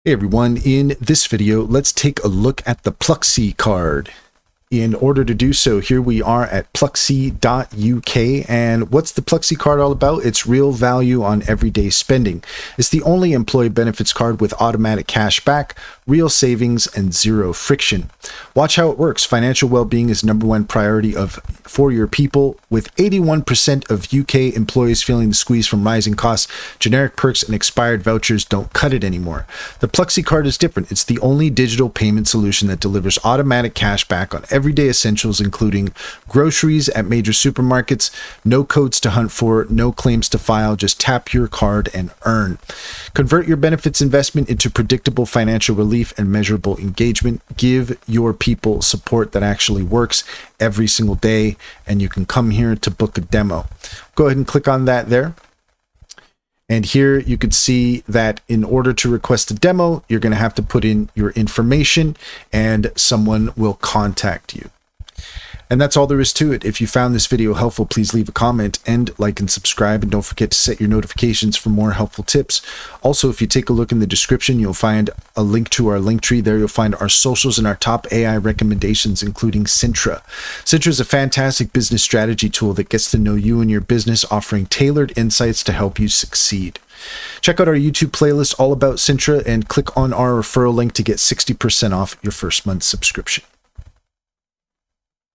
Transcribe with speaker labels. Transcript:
Speaker 1: Hey everyone, in this video, let's take a look at the Pluxee card. In order to do so, here we are at Pluxee.uk, and what's the Pluxee card all about? It's real value on everyday spending. It's the only employee benefits card with automatic cash back, real savings, and zero friction. Watch how it works. Financial well-being is #1 priority for your people, with 81% of UK employees feeling the squeeze from rising costs. Generic perks and expired vouchers don't cut it anymore. The Pluxee card is different. It's the only digital payment solution that delivers automatic cash back on everyday essentials, including groceries at major supermarkets. No codes to hunt for, no claims to file, just tap your card and earn. Convert your benefits investment into predictable financial relief and measurable engagement. Give your people support that actually works every single day, and you can come here to book a demo. Go ahead and click on that there. And here you can see that in order to request a demo, you're going to have to put in your information and someone will contact you. And that's all there is to it. If you found this video helpful, please leave a comment and like and subscribe. And don't forget to set your notifications for more helpful tips. Also, if you take a look in the description, you'll find a link to our link tree. There you'll find our socials and our top AI recommendations, including Cintra. Cintra is a fantastic business strategy tool that gets to know you and your business, offering tailored insights to help you succeed. Check out our YouTube playlist all about Cintra and click on our referral link to get 60% off your first month subscription.